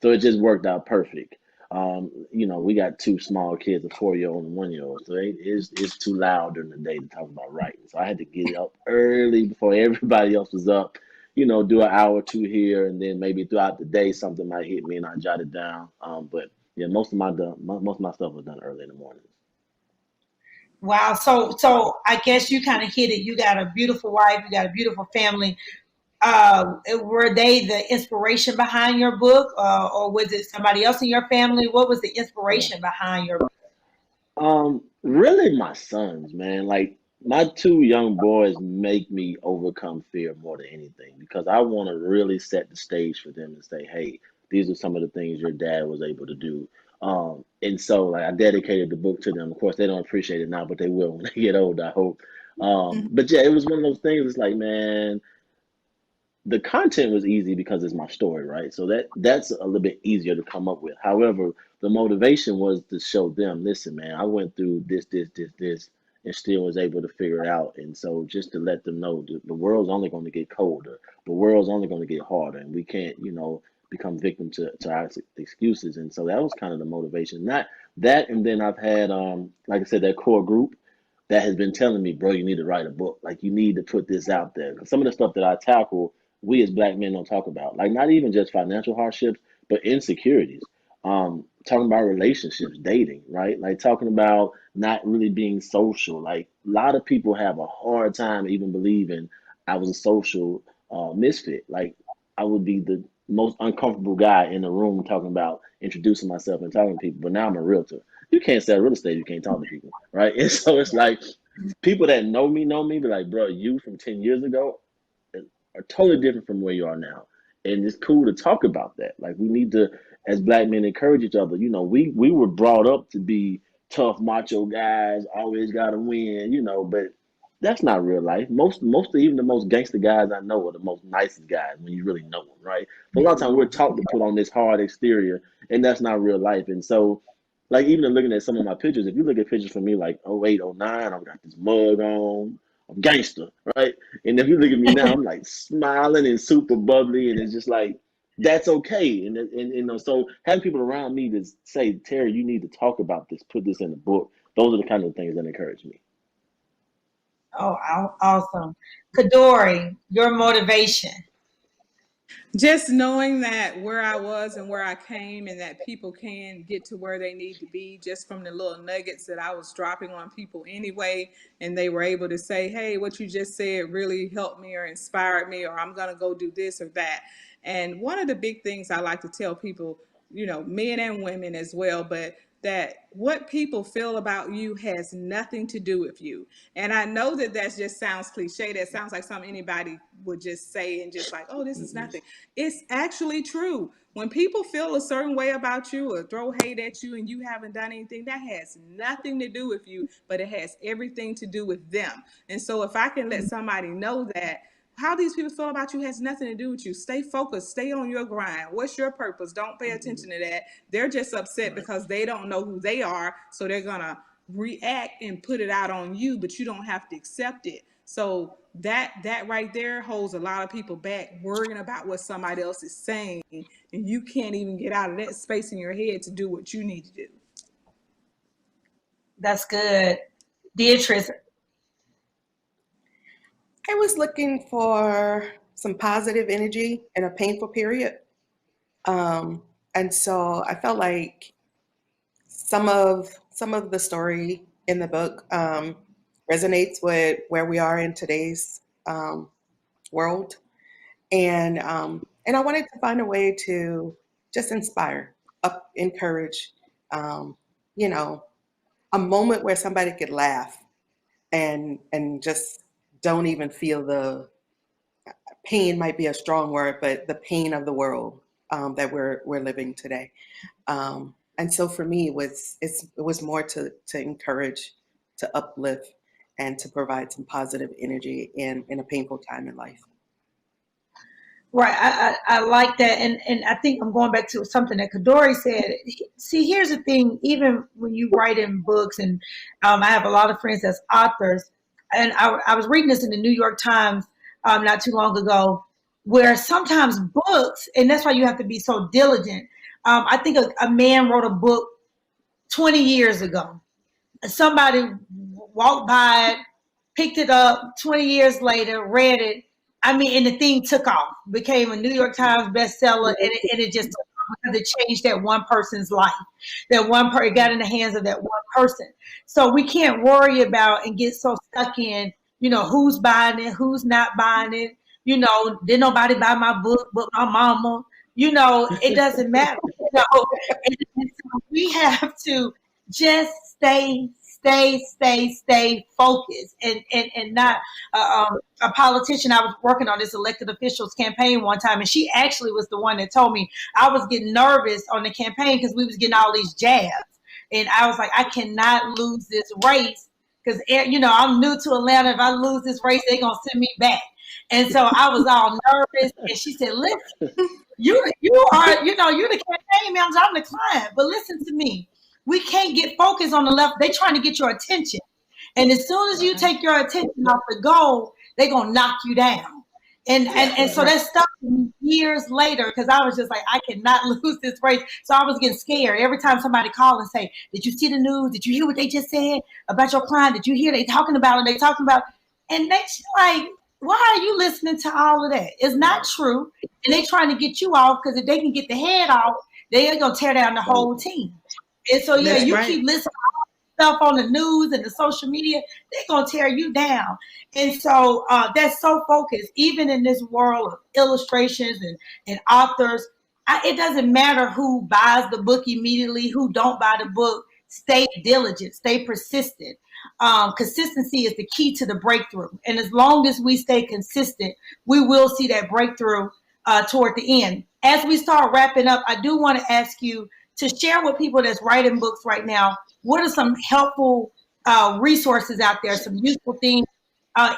So it just worked out perfect. We got two small kids, a 4-year-old and 1-year-old. So it's too loud during the day to talk about writing. So I had to get up early before everybody else was up, do an hour or two here, and then maybe throughout the day something might hit me and I jot it down. But yeah, most of my stuff was done early in the morning. Wow. So I guess you kind of hit it. You got a beautiful wife. You got a beautiful family. Were they the inspiration behind your book, or was it somebody else in your family? What was the Yeah. inspiration behind your book? Really my sons, man. Like my two young boys make me overcome fear more than anything because I want to really set the stage for them and say, hey, these are some of the things your dad was able to do. And so like I dedicated the book to them. Of course, they don't appreciate it now, but they will when they get older, I hope. But yeah, it was one of those things. It's like, man, the content was easy because it's my story, right? So that's a little bit easier to come up with. However, the motivation was to show them, listen, man, I went through this, and still was able to figure it out. And so just to let them know the world's only going to get colder, the world's only going to get harder, and we can't, become victim to our excuses. And so that was kind of the motivation. Not that, and then I've had, like I said, that core group that has been telling me, bro, you need to write a book. Like you need to put this out there. 'Cause some of the stuff that I tackle, we as black men don't talk about. Like not even just financial hardships, but insecurities. Talking about relationships, dating, right? Like talking about not really being social. Like a lot of people have a hard time even believing I was a social misfit. Like I would be the most uncomfortable guy in the room talking about introducing myself and talking to people. But now I'm a realtor. You can't sell real estate. You can't talk to people, right? And so it's like people that know me, be like, bro, you from 10 years ago are totally different from where you are now. And it's cool to talk about that. Like we need to, as black men, encourage each other. We were brought up to be tough, macho guys, always gotta win, but that's not real life. Most of even the most gangster guys I know are the most nicest guys when you really know them, right? So a lot of times we're taught to put on this hard exterior, and that's not real life. And so, like even in looking at some of my pictures, if you look at pictures from me like 08, 09, I've got this mug on, I'm gangster, right? And if you look at me now, I'm like smiling and super bubbly, and it's just like that's okay. And so having people around me to say, Terry, you need to talk about this, put this in the book. Those are the kind of things that encourage me. Oh, awesome. Cadori, your motivation. Just knowing that where I was and where I came, and that people can get to where they need to be just from the little nuggets that I was dropping on people anyway, and they were able to say, hey, what you just said really helped me or inspired me, or I'm going to go do this or that. And one of the big things I like to tell people, men and women as well, but that what people feel about you has nothing to do with you. And I know that just sounds cliche. That sounds like something anybody would just say and just like, oh, this is Mm-hmm. nothing. It's actually true. When people feel a certain way about you or throw hate at you and you haven't done anything, that has nothing to do with you, but it has everything to do with them. And so if I can let somebody know that, how these people feel about you has nothing to do with you. Stay focused. Stay on your grind. What's your purpose? Don't pay Mm-hmm. attention to that. They're just upset Right. because they don't know who they are. So they're going to react and put it out on you, but you don't have to accept it. So that right there holds a lot of people back, worrying about what somebody else is saying, and you can't even get out of that space in your head to do what you need to do. That's good. Beatrice, I was looking for some positive energy in a painful period. Um, and so I felt like some of the story in the book resonates with where we are in today's world, and I wanted to find a way to just inspire, encourage, um, you know, a moment where somebody could laugh and just don't even feel the pain. Might be a strong word, but the pain of the world that we're living today. And so for me, it was more to encourage, to uplift, and to provide some positive energy in a painful time in life. Right. I like that. And I think I'm going back to something that Cadori said. See, here's the thing, even when you write in books, and I have a lot of friends as authors, and I was reading this in the New York Times not too long ago, where sometimes books, and that's why you have to be so diligent. I think a man wrote a book 20 years ago. Somebody walked by it, picked it up 20 years later, read it. I mean, and the thing took off, became a New York Times bestseller, and it just took off because it changed that one person's life. That one person got in the hands of that one person. So we can't worry about and get so stuck in, who's buying it, who's not buying it. Did nobody buy my book but my mama? It doesn't matter. And so we have to just stay focused and not a politician. I was working on this elected officials campaign one time, and she actually was the one that told me I was getting nervous on the campaign because we was getting all these jabs, and I was like, I cannot lose this race because I'm new to Atlanta. If I lose this race, they're gonna send me back. And so I was all nervous, and she said, listen, you are, you're the campaign manager, I'm the client, but listen to me. We can't get focused on the left. They're trying to get your attention. And as soon as you take your attention off the goal, they're going to knock you down. And so that stuck with me years later because I was just like, I cannot lose this race. So I was getting scared every time somebody called and say, did you see the news? Did you hear what they just said about your client? Did you hear they talking about it? They talking about it? And they like, why are you listening to all of that? It's not true. And they trying to get you off because if they can get the head off, they're going to tear down the whole team. And so, keep listening to stuff on the news and the social media, they're going to tear you down. And so that's so focused, even in this world of illustrations and authors. It doesn't matter who buys the book immediately, who don't buy the book. Stay diligent, stay persistent. Consistency is the key to the breakthrough. And as long as we stay consistent, we will see that breakthrough toward the end. As we start wrapping up, I do want to ask you to share with people that's writing books right now, what are some helpful resources out there, some useful things,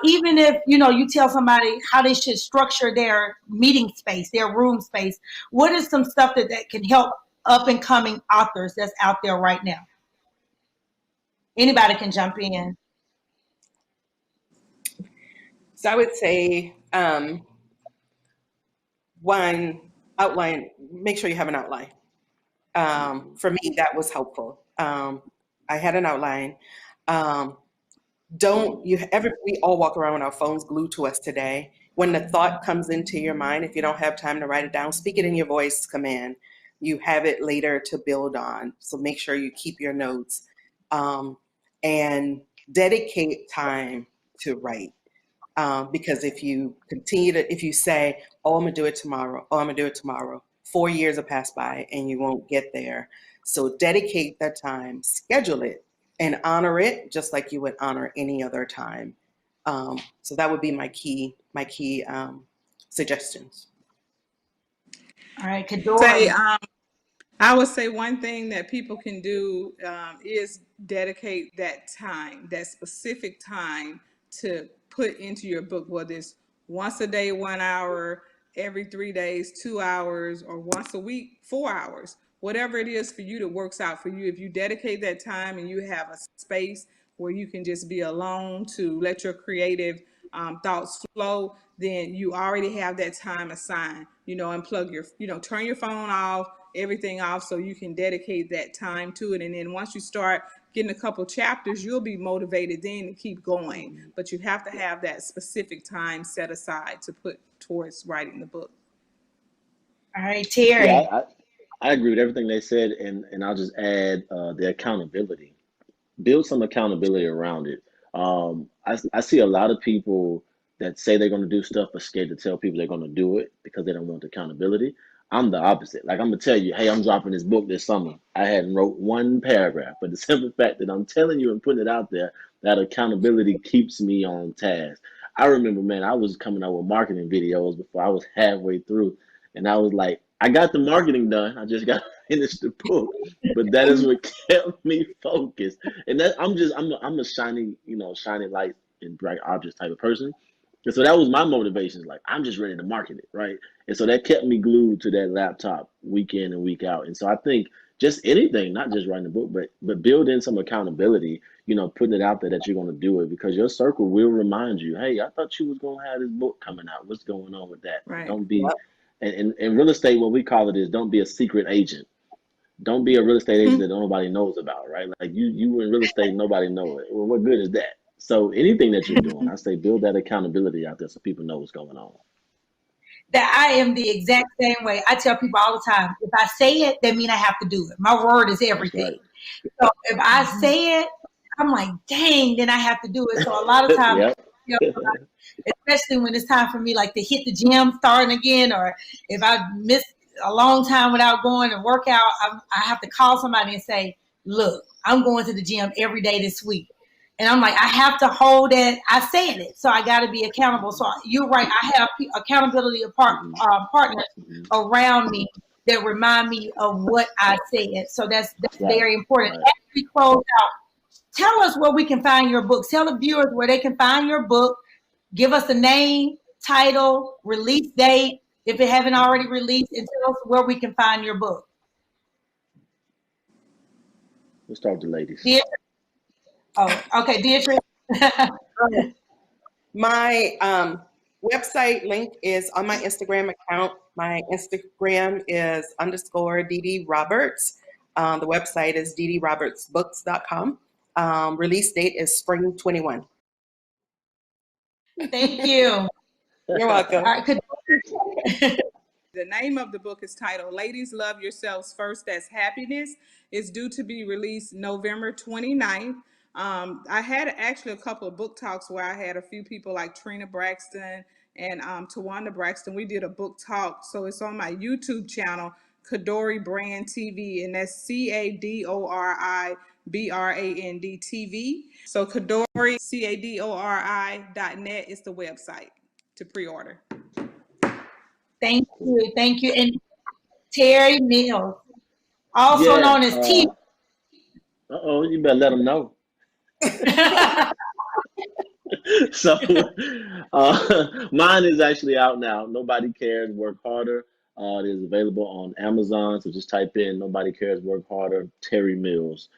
even if, you tell somebody how they should structure their meeting space, their room space, what is some stuff that can help up and coming authors that's out there right now? Anybody can jump in. So I would say one, outline, make sure you have an outline. For me, that was helpful. I had an outline. We all walk around with our phones glued to us today. When the thought comes into your mind, if you don't have time to write it down, speak it in your voice command. You have it later to build on. So make sure you keep your notes and dedicate time to write. Because if you say, oh, I'm gonna do it tomorrow, 4 years will pass by and you won't get there. So dedicate that time, schedule it, and honor it just like you would honor any other time. So that would be my key suggestions. All right, Cadori. I would say one thing that people can do is dedicate that time, that specific time to put into your book, whether it's once a day, 1 hour, every 3 days, 2 hours, or once a week, 4 hours. Whatever it is for you that works out for you. If you dedicate that time and you have a space where you can just be alone to let your creative thoughts flow, then you already have that time assigned, and plug your, turn your phone off, everything off so you can dedicate that time to it. And then once you start getting a couple chapters, you'll be motivated then to keep going. But you have to have that specific time set aside to put towards writing the book. All right, Terri. Yeah, I agree with everything they said, and I'll just add the accountability. Build some accountability around it. I see a lot of people that say they're going to do stuff but scared to tell people they're going to do it because they don't want accountability. I'm the opposite. Like, I'm going to tell you, hey, I'm dropping this book this summer. I hadn't wrote one paragraph, but the simple fact that I'm telling you and putting it out there, that accountability keeps me on task. I remember, man, I was coming out with marketing videos before I was halfway through, and I was like, I got the marketing done. I just got to finish the book. But that is what kept me focused. And that I'm a shiny light and bright objects type of person. And so that was my motivation. Like, I'm just ready to market it, right? And so that kept me glued to that laptop week in and week out. And so I think just anything, not just writing a book, but build in some accountability, putting it out there that you're going to do it, because your circle will remind you, hey, I thought you was going to have this book coming out. What's going on with that? Right. Don't be, and in real estate, what we call it is, don't be a secret agent. Don't be a real estate agent that nobody knows about, right? Like you in real estate, nobody knows it. Well, what good is that? So anything that you're doing, I say build that accountability out there so people know what's going on. That I am the exact same way. I tell people all the time, if I say it, that means I have to do it. My word is everything. Right. So if I say it, I'm like, dang, then I have to do it. So a lot of times, especially when it's time for me like to hit the gym starting again, or if I miss a long time without going to work out, I have to call somebody and say, look, I'm going to the gym every day this week. And I'm like, I have to hold it. I said it. So I got to be accountable. So you're right. I have accountability partners around me that remind me of what I said. So that's very important. As we close out, tell us where we can find your book. Tell the viewers where they can find your book. Give us the name, title, release date, if it haven't already released, and tell us where we can find your book. We'll start with the ladies. Beatrice? Oh, okay, Beatrice. My website link is on my Instagram account. My Instagram is _DD Roberts. The website is ddrobertsbooks.com. Release date is spring 21. Thank you. You're welcome. All right, The name of the book is titled Ladies Love Yourselves First, That's Happiness. It's due to be released November 29th. I had actually a couple of book talks where I had a few people like Trina Braxton and Tawanda Braxton. We did a book talk. So it's on my YouTube channel, Cadori Brand TV, and that's CADORI BRAND TV. So Cadori, CADORI.net is the website to pre-order. Thank you. And Terri Mills, also known as T. You better let them know. So mine is actually out now. Nobody Cares, Work Harder. It is available on Amazon. So just type in Nobody Cares, Work Harder, Terri Mills.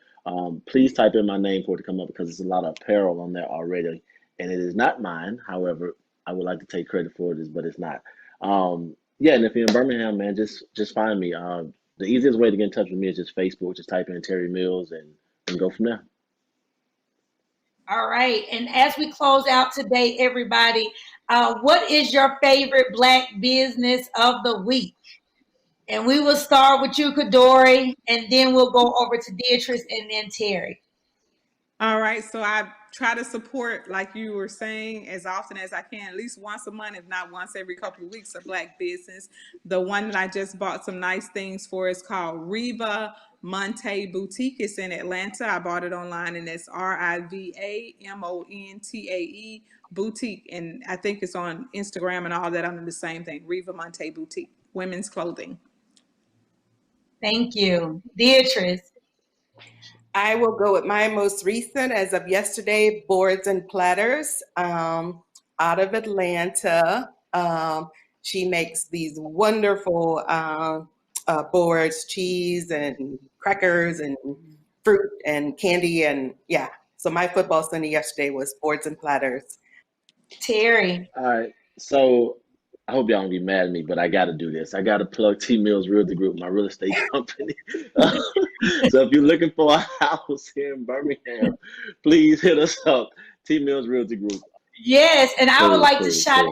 Please type in my name for it to come up, because there's a lot of apparel on there already. And it is not mine. However, I would like to take credit for it, but it's not. And if you're in Birmingham, man, just find me. The easiest way to get in touch with me is just Facebook. Just type in Terri Mills and go from there. All right. And as we close out today, everybody, what is your favorite Black business of the week? And we will start with you, Cadori, and then we'll go over to Beatrice and then Terri. All right. So I try to support, like you were saying, as often as I can, at least once a month, if not once every couple of weeks, a Black business. The one that I just bought some nice things for is called Riva Monte Boutique. It's in Atlanta. I bought it online, and it's RIVAMONTAE Boutique. And I think it's on Instagram and all that under the same thing, Riva Monte Boutique, women's clothing. Thank you. Beatrice. I will go with my most recent, as of yesterday, Boards and Platters, out of Atlanta. She makes these wonderful boards, cheese and crackers and fruit and candy, and yeah. So my football Sunday yesterday was Boards and Platters. Terri. All right. So I hope y'all don't be mad at me, but I got to do this. I got to plug T Mills Realty Group, my real estate company. So if you're looking for a house here in Birmingham, please hit us up. T Mills Realty Group. Yes, and I would like to shout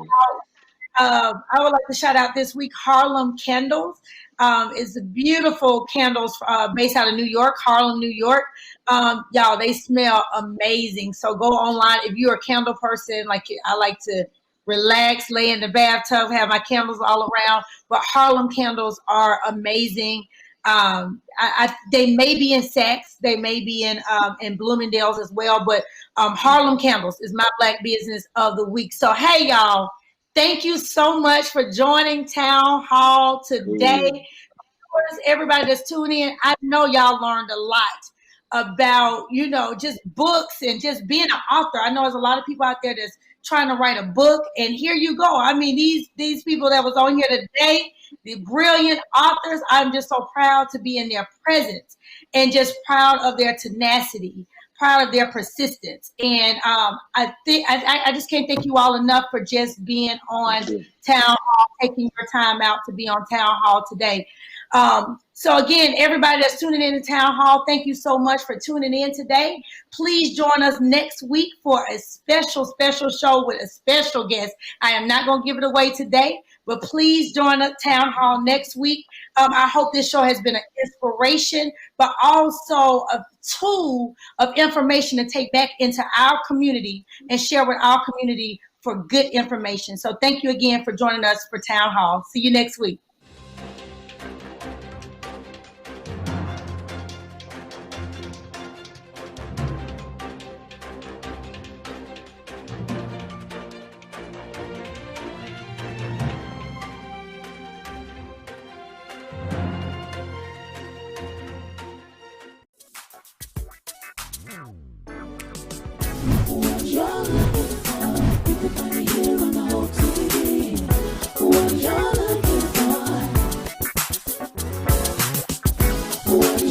out this week Harlem Candles. It's beautiful candles based out of New York, Harlem, New York. Y'all, they smell amazing. So go online if you're a candle person. Like I like to relax, lay in the bathtub, have my candles all around. But Harlem candles are amazing. They may be in Saks, they may be in Bloomingdale's as well. But Harlem Candles is my Black business of the week. So hey, y'all, thank you so much for joining Town Hall today. Everybody that's tuning in, I know y'all learned a lot about, just books and just being an author. I know there's a lot of people out there that's trying to write a book, and here you go. I mean, these people that was on here today, the brilliant authors, I'm just so proud to be in their presence and just proud of their tenacity, proud of their persistence. And I think I just can't thank you all enough for just being on Town Hall, taking your time out to be on Town Hall today. So again, everybody that's tuning in to Town Hall, thank you so much for tuning in today. Please join us next week for a special show with a special guest. I am not going to give it away today, but please join us Town Hall next week. I hope this show has been an inspiration, but also a tool of information to take back into our community and share with our community for good information. So thank you again for joining us for Town Hall. See you next week. What